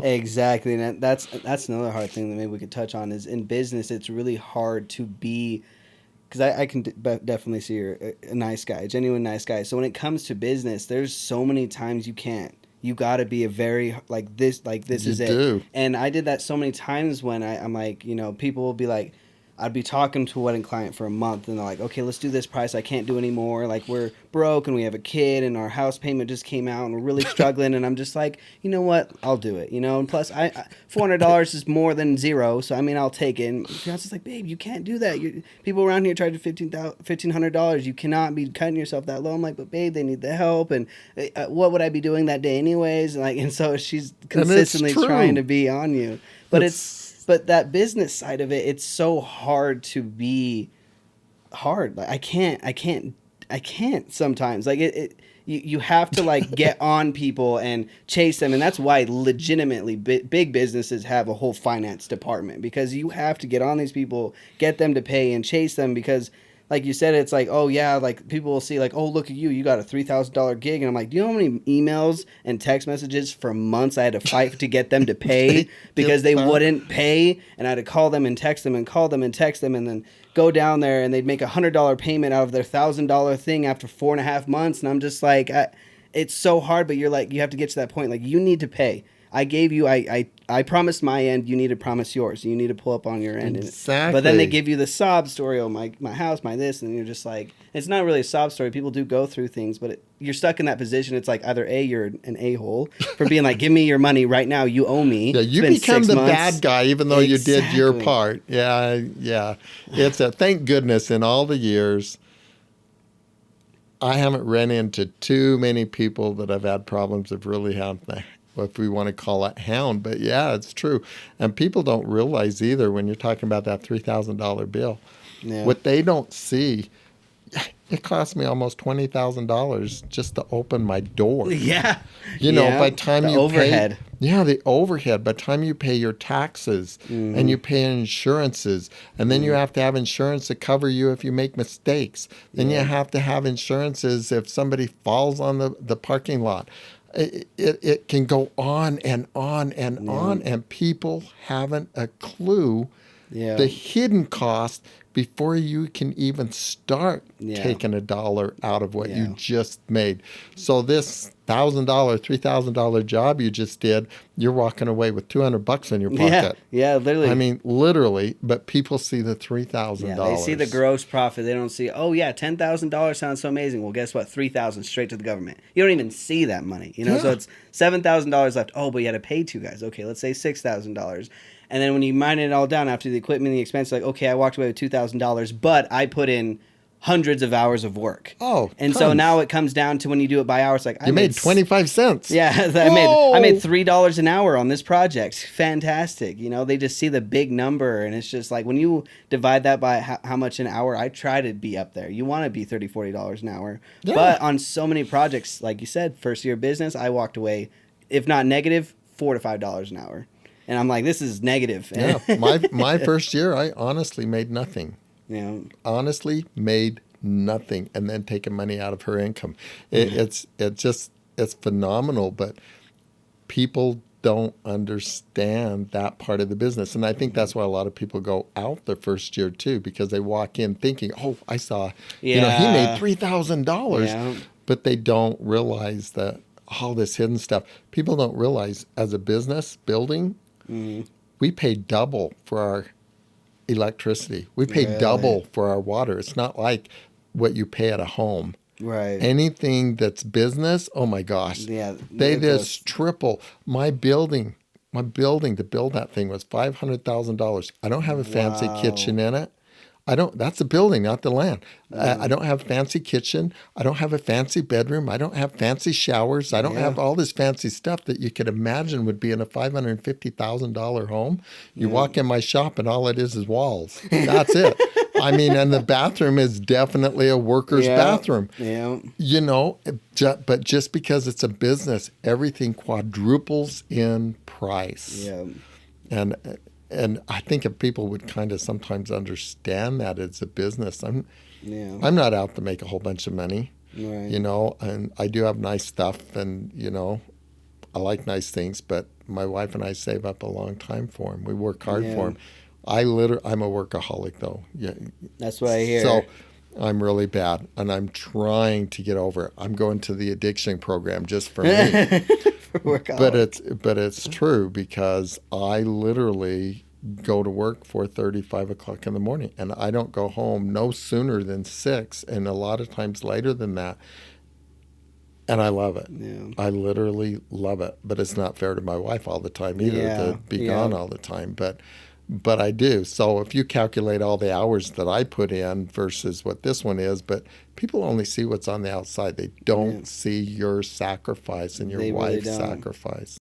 Exactly, and that's another hard thing that maybe we could touch on is in business. It's really hard to be because I can definitely see you're a nice guy, a genuine nice guy. So when it comes to business, there's so many times you can't. You got to be a very like this You is it. do. And I did that so many times when I'm like, people will be like, I'd be talking to a wedding client for a month, and they're like, okay, let's do this price. I can't do anymore. Like, we're broke, and we have a kid, and our house payment just came out, and we're really struggling. And I'm just like, you know what? I'll do it. And plus, $400 is more than zero, so I mean, I'll take it. And Fiance's like, babe, you can't do that. People around here charge $1,500. You cannot be cutting yourself that low. I'm like, but babe, they need the help, and what would I be doing that day anyways? And so she's consistently trying to be on you, but but that business side of it, it's so hard to be hard. Like I can't sometimes. Like you have to like get on people and chase them, and that's why legitimately big businesses have a whole finance department, because you have to get on these people, get them to pay, and chase them, because like you said, it's like, oh yeah, like people will see like, oh look at you got a $3,000 gig, and I'm like, do you know how many emails and text messages for months I had to fight to get them to pay because they wouldn't pay, and I had to call them and text them and call them and text them, and then go down there and they'd make $100 payment out of their $1,000 thing after 4.5 months, and I'm just like, it's so hard, but you're like, you have to get to that point, like you need to pay. I gave you, I promised my end. You need to promise yours. You need to pull up on your end. Exactly. But then they give you the sob story. Oh, my house, my this, and you're just like, it's not really a sob story. People do go through things, but you're stuck in that position. It's like either you're an a-hole for being like, give me your money right now. You owe me. Yeah, you become the bad guy, even though you did your part. Yeah. It's thank goodness in all the years, I haven't run into too many people that have had problems that really have if we want to call it hound. But yeah, it's true. And people don't realize either when you're talking about that $3,000 bill. Yeah. What they don't see, it cost me almost $20,000 just to open my door. Yeah. By the time the you overhead. The overhead. By the time you pay your taxes and you pay insurances, and then you have to have insurance to cover you if you make mistakes. Then you have to have insurances if somebody falls on the parking lot. It can go on and on and on, and people haven't a clue the hidden cost before you can even start taking a dollar out of what you just made. So this $1,000, $3,000 job you just did, you're walking away with $200 in your pocket. Yeah, literally. I mean, literally. But people see the $3,000. Yeah, they see the gross profit. They don't see, oh yeah, $10,000 sounds so amazing. Well, guess what? $3,000 straight to the government. You don't even see that money. So it's $7,000 left. Oh, but you had to pay two guys. Okay, let's say $6,000. And then when you mine it all down after the equipment and the expense, like, okay, I walked away with $2,000, but I put in hundreds of hours of work. Oh, and tons. So now it comes down to when you do it by hours, like you made 25 cents. Yeah, I made $3 an hour on this project. Fantastic. They just see the big number, and it's just like when you divide that by how much an hour, I try to be up there. You want to be $30, $40 an hour. Yeah. But on so many projects, like you said, first year of business, I walked away, if not negative, $4 to $5 an hour. And I'm like, this is negative. Yeah, my first year, I honestly made nothing. Yeah, honestly made nothing, and then taking money out of her income. It's phenomenal, but people don't understand that part of the business, and I think that's why a lot of people go out their first year too, because they walk in thinking, oh, I saw, he made $3,000, but they don't realize that all this hidden stuff. People don't realize as a business building. We pay double for our electricity. We pay double for our water. It's not like what you pay at a home. Right. Anything that's business, oh my gosh. Yeah. They just triple. My building to build that thing was $500,000. I don't have a fancy kitchen in it. That's a building, not the land. I don't have a fancy kitchen. I don't have a fancy bedroom. I don't have fancy showers. I don't have all this fancy stuff that you could imagine would be in a $550,000 home. You walk in my shop and all it is walls. That's it. I mean, and the bathroom is definitely a worker's bathroom. Yeah. But just because it's a business, everything quadruples in price. Yeah. And I think if people would kind of sometimes understand that it's a business, I'm not out to make a whole bunch of money, right. And I do have nice stuff, and I like nice things, but my wife and I save up a long time for them. We work hard for Yeah. them. I'm a workaholic though. Yeah. That's what I So hear. I'm really bad, and I'm trying to get over it. I'm going to the addiction program just for me. For workaholic. But it's true because I literally go to work 4:30, 5 o'clock in the morning, and I don't go home no sooner than 6, and a lot of times later than that. And I love it. Yeah. I literally love it. But it's not fair to my wife all the time either to Yeah. be Yeah. gone all the time. But I do. So if you calculate all the hours that I put in versus what this one is, but people only see what's on the outside. They Yeah. don't see your sacrifice and your They really wife's don't. sacrifice.